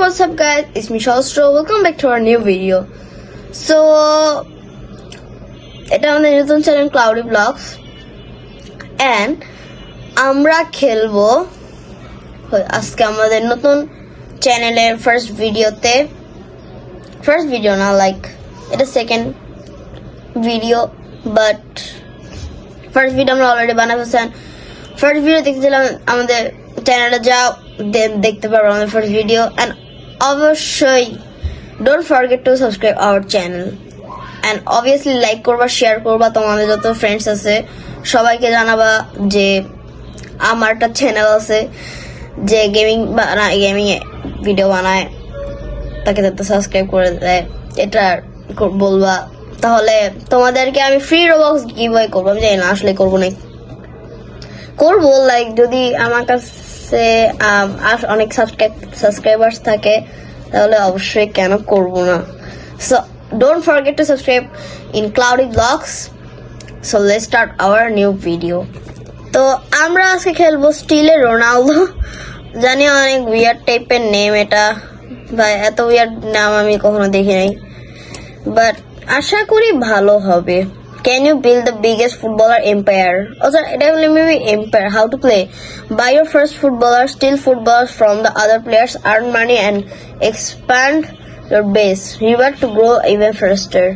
what's up guys, it's me Shastro. Welcome back to our new video. So এটা আমাদের নতুন channel cloudy blogs and আমরা খেলবো আজকে আমাদের নতুন চ্যানেলের ফার্স্ট ভিডিও না, লাইক এটা second video, but first video আমরা অলরেডি বানাইছেন। ফার্স্ট ভিডিও দেখতেছিলাম আমাদের চ্যানেলে, যাও দেখতে পারবো আমাদের ফার্স্ট ভিডিও। এন্ড অবশ্যই don't forget to subscribe our channel and obviously like করবা, শেয়ার করবা, তোমাদের যত ফ্রেন্ডস আছে সবাইকে জানাবা যে আমার একটা চ্যানেল আছে যে গেমিং ভিডিও বানায়, তাকে যাতে সাবস্ক্রাইব করে দেয় এটা বলবা। তাহলে তোমাদেরকে আমি ফ্রি রোবক্স গিভওয়ে করবো। আমি জানি না আসলে করবো না, করবো লাইক যদি আমার কাছে অনেক সাবস্ক্রাইবার্স থাকে তাহলে অবশ্যই কেন করবো না। So don't forget to subscribe in cloudy blogs. So let's start our new video. তো আমরা আজকে খেলবো স্টিলে রোনালদো। জানি অনেক উইয়ার্ড টাইপের নেম এটা, ভাই এত উইয়ার্ড নাম আমি কখনো দেখি নাই, বাট আশা করি ভালো হবে। Can you build the biggest footballer empire? Also, it will maybe empire. How to play? Buy your first footballer, steal footballers from the other players, earn money and expand your base. Reward to grow even faster.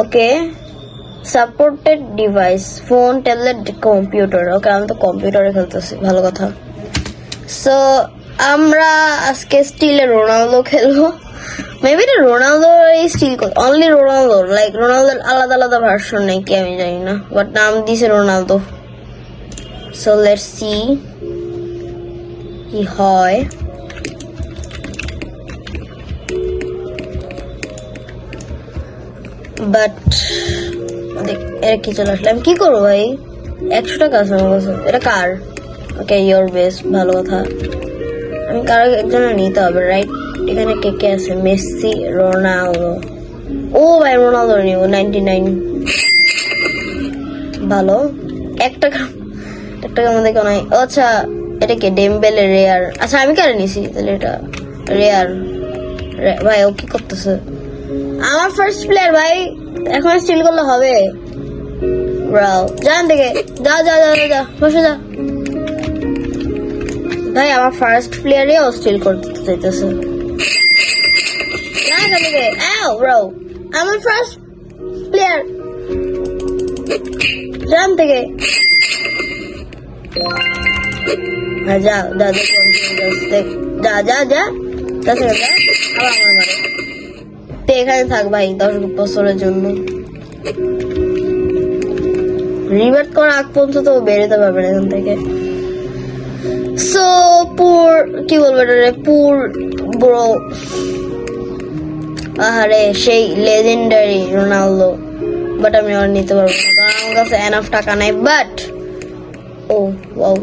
Okay. Supported device. Phone, tablet, computer. Okay, আমি তো কম্পিউটারে খেলতেছি, ভালো কথা। So, আমরা আজকে স্টিলে Ronaldo খেলবো। মেবি এটা Ronaldo still only Ronaldo, like রোনালদোর আলাদা আলাদা ভার্সন নাকি আমি জানি না, বাট নাম দিছে রোনালদো। সো লেটস সি কি হয়। বাট এটা কি চলে আসলে, আমি কি করবো ভাই? 100 টাকা আছে আমার কাছে, এটা কার? ওকে, ইয়োর বেস্ট, ভালো কথা। আমি কারো একজনের নিতে হবে, রাইট? এখানে কে কে আছে? Messi, Ronaldo. ও ভাই রোনালদো নিব 99, ভালো। 1 টাকা মধ্যে কেন? আচ্ছা এটা কে? ডেমবেলে, রেয়ার। আচ্ছা আমি কেন নিছি তাহলে? এটা রেয়ার। ভাই ও কি করতেছে? আমার ফার্স্ট প্লেয়ার ভাই, এখন স্টিল করলে হবে? ব্রাও জান থেকে যা বসে যা ভাই। আমার ফার্স্ট প্লেয়ারে স্টিল করতে চাইতেছে। আমার ফার্স্ট প্লেয়ার জান থেকে যা আবার আমার মারে। তো এখানে থাক ভাই 10 বছরের জন্য। রিভার্ট করা আগ পর্যন্ত তো বেরোতে পারবে না এখান থেকে। সো কি বলবো এটা, ব্রো। আরে সেই লেজেন্ডারি রোনালদো, বাট আমি আর নিতে পারবো না কারণ আমার কাছে এনাফ টাকা নাই। বাট ও ওয়াও,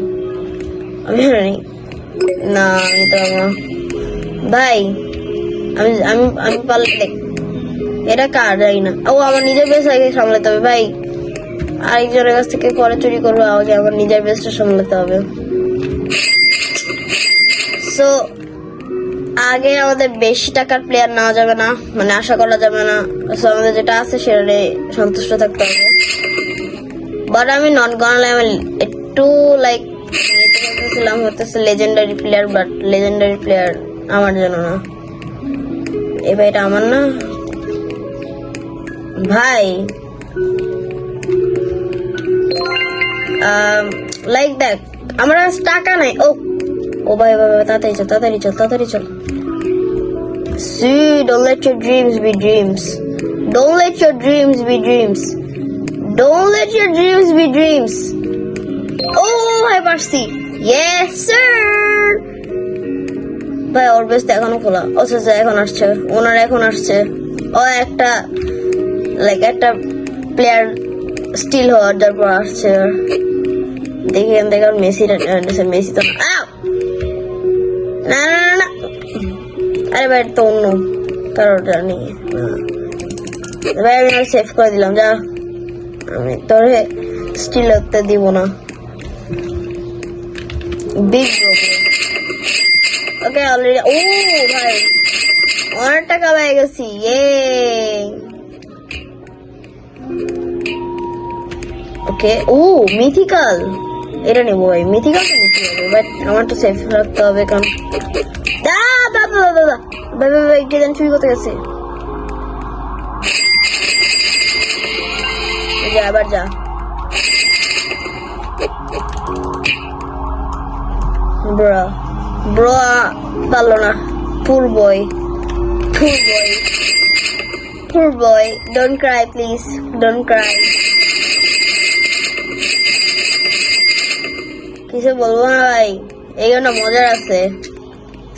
আমি না নিতে পারবো না ভাই। আমি পারলে দেখ এটা কার যাই না। ও আমার নিজের বেস আগে সামলাতে হবে ভাই, আরেকজনের কাছ থেকে পরে চুরি করবো, আগে আমার নিজের বেসটা সামলাতে হবে। সো আগে আমাদের বেশি টাকার প্লেয়ার নেওয়া যাবে না, মানে আশা করা যাবে না। সো আমাদের যেটা আছে সেটা সন্তুষ্ট থাকতে হবে। বাট আমি নট গনালে আমি একটু লাইক নিতে চাইছিলাম হতেছে legendary player, but legendary player আমার জন্য না। এবার এটা আমার না ভাই, লাইক দেখ আমার টাকা নাই। ও ভাই তাড়াতাড়ি চল। See, don't let your dreams be dreams. Don't let your dreams be dreams. Don't let your dreams be dreams. Oh, ভাই পারছি। Yes sir. ভাই ওর বেস্ট এখনো খোলা। আচ্ছা এখন আসছে, ওনার এখন আসছে। ও একটা প্লেয়ার স্টিল হওয়ার তারপর আসছে। দেখি মেসি তো না। আরে ভাই তো অন্য কারোর জানি ভাই, আমি সেভ করে দিলাম। যা, আমি তোরে স্টিল হতে দিব না। বিগ ওকে অলরেডি ও ভাই অনেক টাকা পেয়ে গেছি ওকে ও মিথিক্যাল এটা নেবো ভাই মিথিক্যাল তো নিতে হবে বাট আমার তো সেফ রাখতে হবে কারণ বাবা বাবা বাবা বাবা কে জানি চুরি করতে গেছে যা আবার যা ব্রো ব্রো পারলো না poor boy don't cry please don't cry কিছু বলবো না ভাই এই জন্য মজার আছে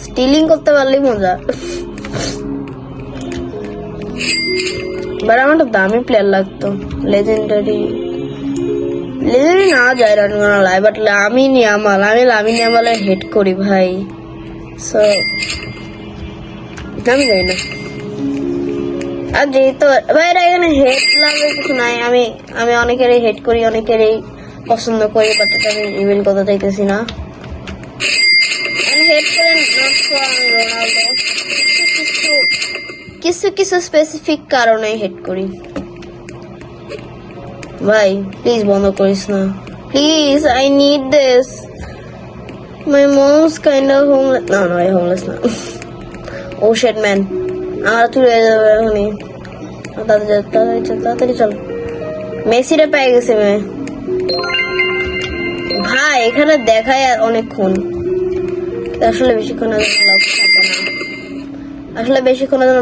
স্টিলিং করতে পারলেই মজা বাট আমার তো দামি প্লেয়ার লাগতো লেজেন্ডারি না যায় রান করা লাই বাট আমি নিয়ামালে হেড করি ভাই সো আমি যাই না আর যেহেতু ভাই এখানে হেড লাগে কিছু নাই আমি অনেকেরই হেড করি অনেকেরই পছন্দ করি বাট এটা আমি ইভেন্ট কথা চাইতেছি না হেড করে আমি রোনাল্ডো কিছু স্পেসিফিক কারণে হেড করি ভাই প্লিজ বন্ধ করিস না please I need this my mom's kind of homeless no I homeless না ও শিট ম্যান আমার তুই রয়ে যাবে এখনই তাড়াতাড়ি চল মেসিটা পেয়ে গেছে ভাই এখানে দেখায় অনেকক্ষণ আসলে বেশিক্ষণ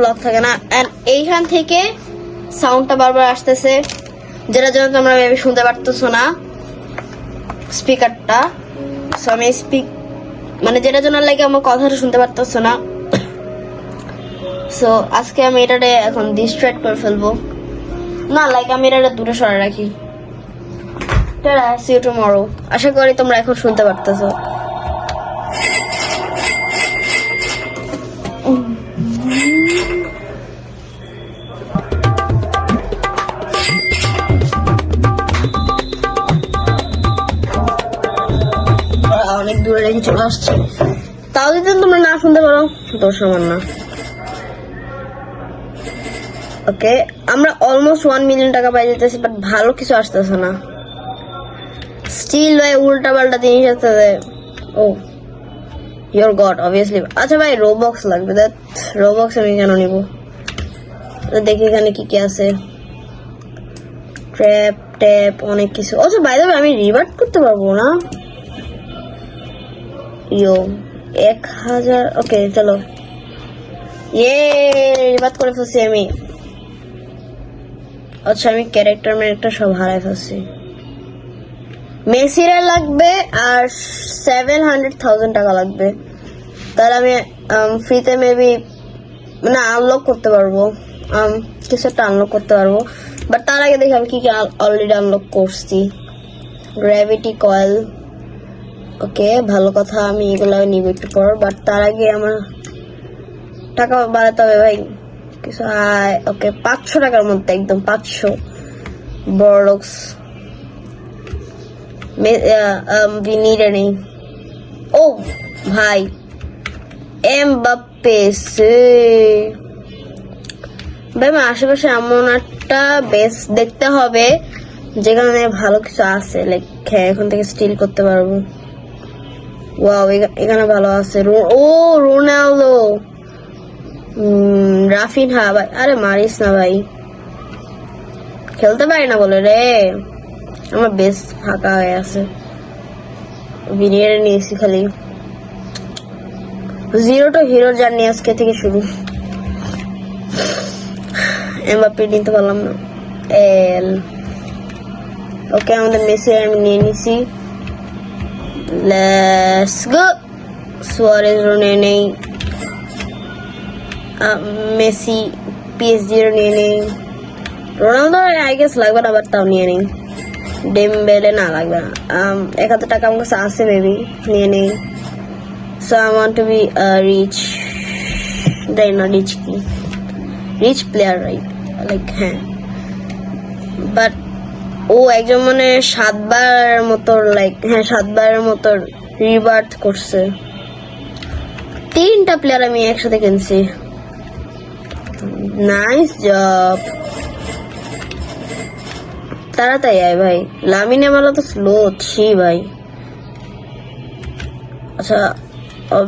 লক থাকে না এন্ড এইখান থেকে সাউন্ডটা বারবার আসতেছে যেটা জন্য তোমরা মেবি শুনতে পারতেছো না স্পিকারটা সো আমি মানে যেটা জন্য লাগে আমার কথাটা শুনতে পারতেছো না সো আজকে আমি এটাতে এখন ডিস্ট্র্যাক্ট করে ফেলবো না লাইক আমি এটা দূরে সরে রাখি টাটা সি ইউ টুমরো আশা করি তোমরা এখন শুনতে পারতেছো অনেক দূরে রেখে চলে আসছে তাও যদি তোমরা না শুনতে পারো দোষ আমার না ওকে আমরা অলমোস্ট 1 মিলিয়ন টাকা পাই যেতেছি বাট ভালো কিছু আসতেছে না স্টিল ভাই উল্টা পাল্টা জিনিস আসতেছে ও ইয়োর গড অবভিয়াসলি আচ্ছা ভাই রোবক্স লাগবে দ্যাট রোবক্স আমি কেন নিব দেখি এখানে কি কি আছে ট্যাপ অনেক কিছু আচ্ছা বাই দ্য ওয়ে আমি রিভার্ট করতে পারবো না ইয়ো 1000 ওকে চলো রিভার্ট করে ফেলছি আমি আচ্ছা আমি ক্যারেক্টার সব হারাই ফেলছি মেসিরা লাগবে আর 700,000 টাকা লাগবে তাহলে আমি ফ্রিতে মেবি মানে আনলক করতে পারবো কিছু একটা আনলক করতে পারবো বাট তার আগে দেখি আমি কি কি অলরেডি আনলক করছি গ্র্যাভিটি কয়েল ওকে ভালো কথা আমি এগুলো নিব একটু পর বাট তার আগে আমার টাকা বাড়াতে হবে ভাই কিছু ওকে 500 টাকার মধ্যে একদম 500 বড়লক্স we need any ও ভাই এমবাপ্পে ভাই আমার আশেপাশে এমন একটা বেস দেখতে হবে যেখানে ভালো কিছু আছে লাইক এখন থেকে স্টিল করতে পারবো ওয়াও এখানে ভালো আছে ও রোনাল্ডো রাফিনহা ভাই আরে মারিস না ভাই খেলতে পারি না বলে রে আমার বেস ফাঁকা হয়ে আছে ভিনিয়ারে নিয়েছি খালি জিরো টু হিরো জার্নি আজকে থেকে শুরু এমবাপ্পে নিতে পারলাম না ওকে আমাদের মেসি আমি নিয়ে নিছি লেটস গো সুয়ারেজ নিয়ে নেই মেসি পিএসজি নিয়ে নেই রোনালদো আই গেস লাগবে না আবার তাও নিয়ে নেই ডেমবেলে না লাগবে না 1000 টাকা আমার কাছে আছে মেবি নিয়ে নেই so I want to be rich যাই না রিচ কি রিচ প্লেয়ার রাইট লাইক হ্যাঁ বাট ও একজন মানে 7 বারের মতো লাইক হ্যাঁ 7 বারের মতো রিবার্থ করছে 3টা প্লেয়ার আমি একসাথে কিনছি। Nice job. তাড়াতাড়ি আয় ভাই, লামিনে মালা তো স্লো ছি ভাই। আচ্ছা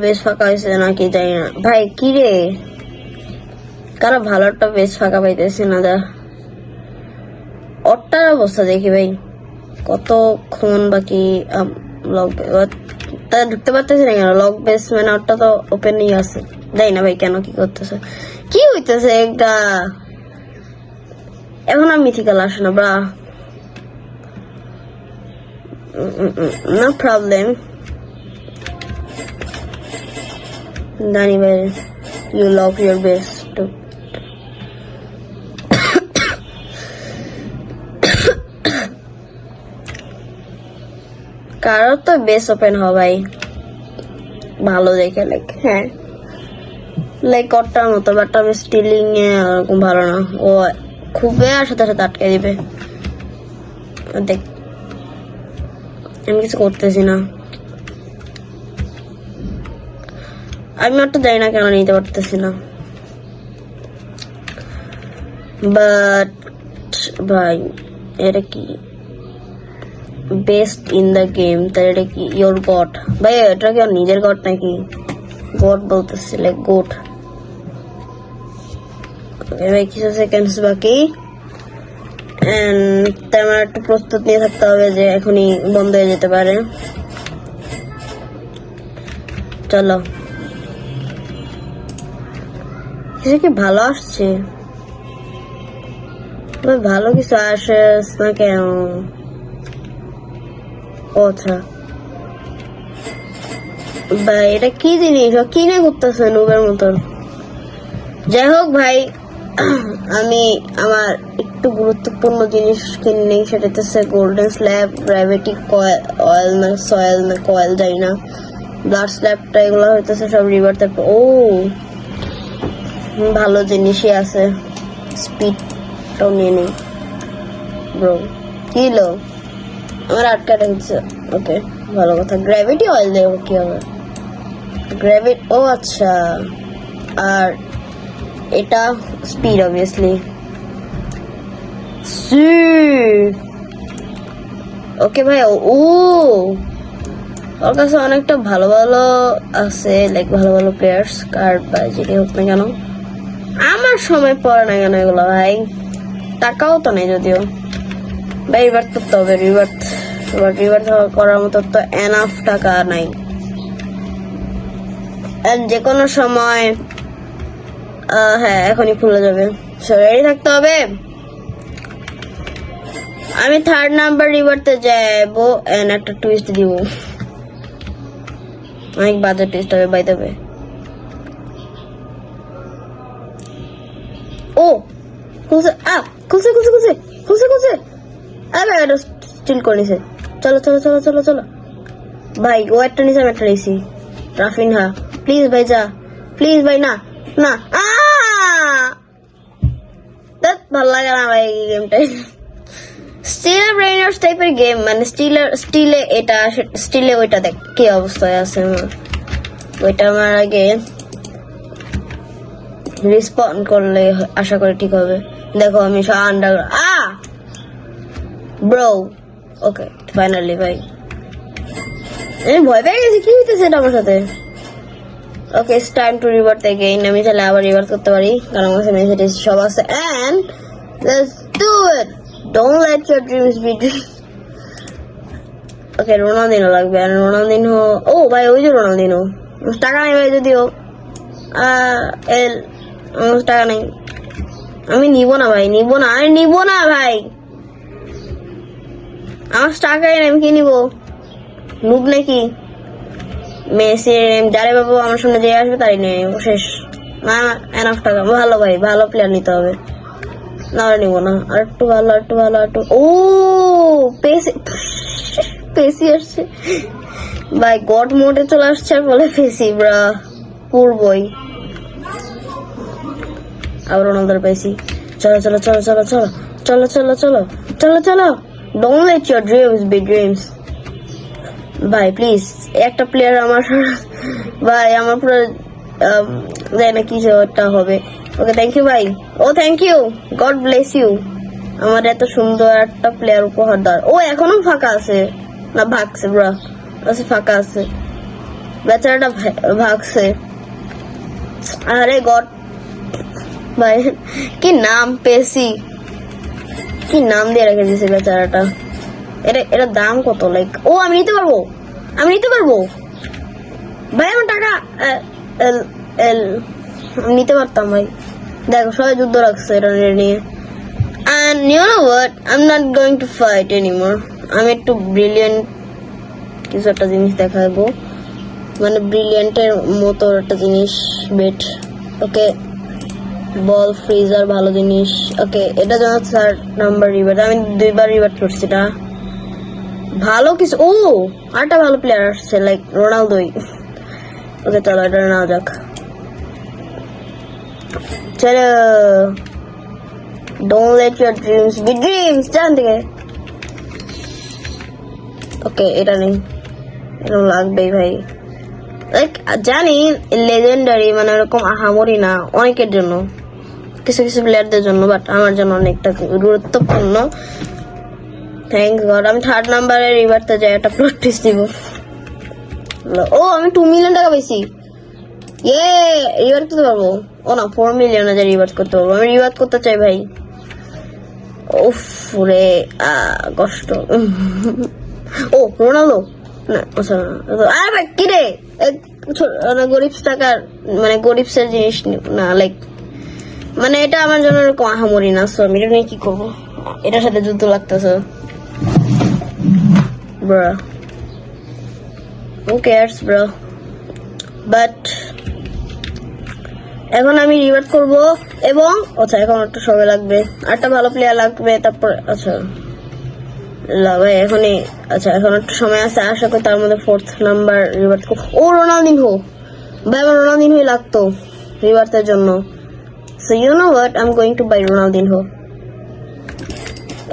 বেশ ফাঁকা হয়েছে নাকি জানি না ভাই। কি রে, কারো ভালোটা বেশ ফাঁকা পাইতেছে না। দা ওটার অবস্থা দেখি ভাই, কতক্ষণ বাকি। লক তা ঢুকতে পারতেছি না কেন? লক বেস মানে ওটা তো ওপেনই আছে। যাই না ভাই, কেন কি করতেছে, কি হইতেছে একটা। এখন আর মিথিক্যাল আসে না ব্রা। No problem. জানি ভাই, ইউ লাভ ইউর বেস্ট। কারো তো বেস ওপেন হ ভাই, ভালো দেখে। লাইক হ্যাঁ, লাইক কটার মতো, বাট আমি স্টিলিং এ ওরকম ভালো না। ও খুবই আর সাথে সাথে আটকে দিবে। দেখ আমি কিছু করতেছি না। আমি আর তো জানি না কেন নিতে পারতেছি না। বাট ভাই এটা কি বেস্ট ইন দ্য গেম, তাই এটা কি ইয়োর গড ভাই? এটা কি নিজের গড নাকি? গড বলতেছি, লাইক গোট। ভাই কিছু সেকেন্ডস বাকি, তাই আমার একটু প্রস্তুত নিয়ে থাকতে হবে যে এখনই বন্ধ হয়ে যেতে পারে। চলো, কিছু কি ভালো আসছে? ভালো কিছু আসে না কেন? আচ্ছা ভাই এটা কি জিনিস, কিনে করতেছে নুবের মতন। যাই হোক ভাই, আমি আমার একটু গুরুত্বপূর্ণ জিনিস কিনে, সেটা হচ্ছে গোল্ডেন স্ল্যাব, গ্র্যাভিটি অয়েল না সয়েল না কয়েল যাই না, ব্লাড স্ল্যাবটা, এগুলো হইতেছে সব রিভার। তারপর ও ভালো জিনিসই আছে, স্পিডটাও নিয়ে নেই ব্রো। কি লো আমার আটকাটা হচ্ছে। ওকে ভালো কথা। গ্র্যাভিটি অয়েল দেবো, কি হবে গ্র্যাভিটি? ও আচ্ছা, আর এটা স্পিড অবভিয়াসলি। ওকে ভাই। ও ওর কাছে অনেকটা ভালো ভালো আছে, লাইক ভালো ভালো প্লেয়ার্স কার্ড বা যেটি হোক না কেন। আমার সময় পড়ে না কেন এগুলো ভাই? টাকাও তো নেই যদিও ভাই। রিভার্ট করতে হবে, রিভার্ট করার মতো তো এনাফ টাকা নাই। যে কোনো সময় হ্যাঁ এখনই খুলে যাবে, রেডি থাকতে হবে। আমি 3rd নাম্বার রিভার্টে যাবো, একটা টুইস্ট দিব। অনেক বাজে টুইস্ট হবে বাই দেবে। ও খুলছে, খুলছে খুলছে খুলছে খুলছে খুলছে। এটা স্টিল করে নিছে। চলো চলো চলো চলো চলো ভাই। ও একটা নিচে, আমি একটা নিছি। রাফিনহা প্লিজ ভাই যা, প্লিজ ভাই। না না ভালো লাগে না ভাই এই গেমটাই। স্টিল ব্রেইনার্স টাইপের গেম, মানে স্টিলে এটা, স্টিলে ওইটা দেখ কি অবস্থায় আছে আমার। ওইটা আমার আগে রিসপন্ড করলে আশা করি ঠিক হবে। দেখো আমি সব আন্ডার ব্রো। ওকে ফাইনালি ভাই, আমি ভয় পেয়ে গেছি। কি হইতেছে এটা আমার সাথে? Okay it's time to revert again. আমি চাইলে আবার রিভার্ট করতে পারি, কারণ আমার কাছে মেসেজ সব আছে। And let's do it. Don't let your dreams be dream. Okay Ronaldinho লাগবে। আর রোনালদিনো, ও ভাই ওই যে রোনালদিনো। টাকা নেই ভাই যদিও, টাকা নেই। আমি নিব না ভাই, নিব না, আমি নিব না ভাই। আমার টাকাই নেই, আমি কি নিব? নুব নাকি মেসি? যারে বাবু আমার সামনে যে আসবে তারই নিয়ে নিবো, শেষ। না এনাফ টাকা। ভালো ভাই, ভালো প্লেয়ার নিতে হবে, না নিবো না। আর একটু ভালো, আর একটু ভালো, আর একটু। ও পেসি আসছে ভাই, গড মোডে চলে আসছে বলে পেসি ব্রা পূর্বই। আবার রোনালদোর পেসি। চলো চলো চলো চলো চলো চলো চলো চলো চলো চলো। Don't let your dreams be dreams ভাই প্লিজ। একটা প্লেয়ার আমার ভাই, আমার পুরো জানি না কি ওটা হবে। ওকে থ্যাংক ইউ ভাই, oh thank you, God bless you. আমার এত সুন্দর একটা প্লেয়ার উপহার দেওয়ার। ও এখনো ফাঁকা আছে না ভাগছে ব্রা? আচ্ছা ফাঁকা আছে, বেচারাটা ভাগছে। আরে গড ভাই, কি নাম পেয়েছি, কি নাম দিয়ে রেখে দিয়েছে বেচারাটা। এটা দাম কত? লাইক ও আমি নিতে পারবো, আমি নিতে পারবো ভাই, আমার টাকা নিতে পারতাম ভাই। দেখো সবাই যুদ্ধ রাখছে এটা নিয়ে। And you know what? I'm not going to fight anymore. আমি একটু ব্রিলিয়েন্ট কিছু একটা জিনিস দেখাবো, মানে ব্রিলিয়েন্টের মতো একটা জিনিস। বেট ওকে, বল ফ্রিজার ভালো জিনিস। ওকে এটা যেন 3rd নাম্বার রিভার্ট, আমি 2বার রিভার্ট করছি না। ভালো কিছু, ও আরেকটা ভালো প্লেয়ার আসছে লাইক রোনালদোই। ওকে চলো এটা নেওয়া যাক, চলো। Don't let your dreams be dreams. জান থেকে ওকে এটা নেই, এটা লাগবেই ভাই। লাইক জানি লেজেন্ডারি মানে ওরকম আহামরি না, অনেকের জন্য, কিছু কিছু প্লেয়ারদের জন্য, বাট আমার জন্য অনেকটা গুরুত্বপূর্ণ। Thanks god. আমি 3rd নাম্বারে রিভার্টে যাই, একটা প্লট টুইস্ট দিব। ও আমি 2 মিলিয়ন টাকা পেয়েছি, ইয়ে রিভার্ট করতে পারবো। ও না 4 মিলিয়ন হাজার রিভার্ট করতে পারবো। আমি রিভার্ট করতে চাই ভাই। উফ রে কষ্ট। ও রোনালদো না, আরে ভাই কি রে, গরিব টাকার মানে গরিবসের জিনিস না, লাইক মানে এটা আমার জন্য এরকম আহামরি না। সো আমি এটা নিয়ে কি করবো, এটার সাথে যুদ্ধ লাগতেছে। Bro who cares bro, but এখন আমি রিভার্ট করব এবং আচ্ছা এখন একটু সময় লাগবে, আরেকটা ভালো প্লেয়ার লাগবে, তারপর আচ্ছা ভাই এখনই, আচ্ছা এখন একটু সময় আছে, আশা করি তার মধ্যে 4th নাম্বার রিভার্ট করব। ও রোনালদিনহো ভাই, আমার রোনালদিনহোই লাগতো রিভার্টের জন্য। So you know what, I am going to buy Ronaldinho.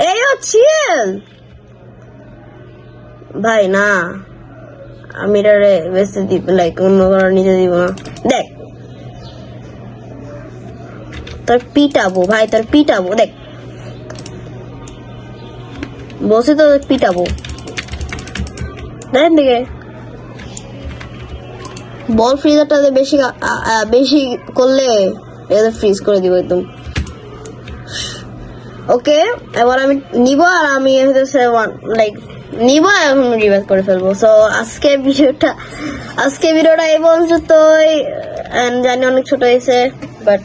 এই চিল ভাই, না আমি এটারে বেশি দিব, লাইক অন্য কারো নিতে দিব না। দেখ তোর পিটাবো ভাই, তোর পিটাবো, দেখ বসে তো পিটাবো। দেখেন দিকে বল ফ্রিজারটা বেশি বেশি করলে এটা ফ্রিজ করে দিব একদম। ওকে এবার আমি নিব, আর আমি লাইক নিব এবং রিভাইভ করে ফেলবো। সো আজকে ভিডিওটা এই পর্যন্তই। জানি অনেক ছোট হয়েছে, বাট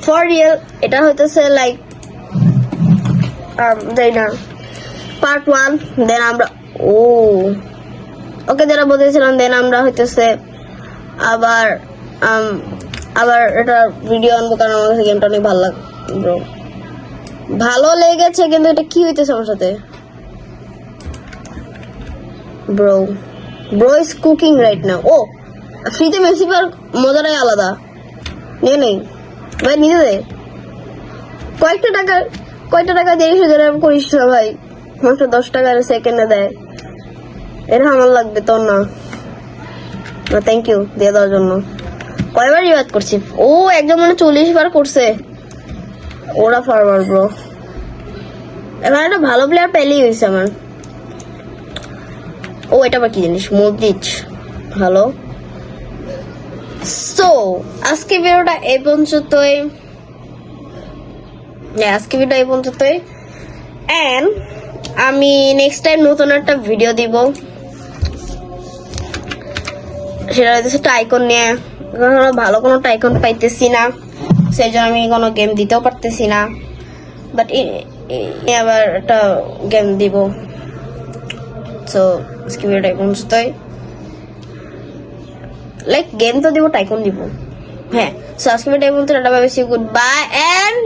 ফর রিয়েল এটা হইতেছে লাইক পার্ট 1। দেন আমরা ওকে যারা বলেছিলাম, দেন আমরা হইতেছে আবার এটা ভিডিও আনবো, কারণ আমার কাছে গেমটা অনেক ভালো লাগলো, ভালো লেগেছে। কিন্তু এটা কি হইতেছে আমার সাথে? Bro is cooking right now. ও ফ্রিতে মেসি পার মজাটাই আলাদা। নিয়ে নেই ভাই, নিতে দে। কয়েকটা টাকা দিয়ে 10,000 করিস না ভাই, মাত্র 10 টাকার সেকেন্ডে দেয়। এটা আমার লাগবে তোর না। থ্যাংক ইউ দিয়ে দেওয়ার জন্য। কয়বার রিভাইভ করছি? ও একজন মানে 40 বার করছে। ওরা ফারবার ব্রো, এবার একটা ভালো প্লেয়ার পেলেই হয়েছে আমার। ও এটা আবার কি জিনিস? মদ্রিচ ভালো। সো আজকে ভিডিওটা এই পর্যন্তই, এন্ড আমি নেক্সট টাইম নতুন একটা ভিডিও দিব, সেটা হচ্ছে টাইকন নিয়ে। ভালো কোনো টাইকন পাইতেছি না, সেই জন্য আমি কোনো গেম দিতেও পারতেছি না, বাট আবার একটা গেম দিব। সো আজকে ভিডিওটা এই পর্যন্তই, লাইক গেম তো দিব, টাইকন দিব। হ্যাঁ, সো আজকে ভিডিওটা এই পর্যন্ত। Good bye and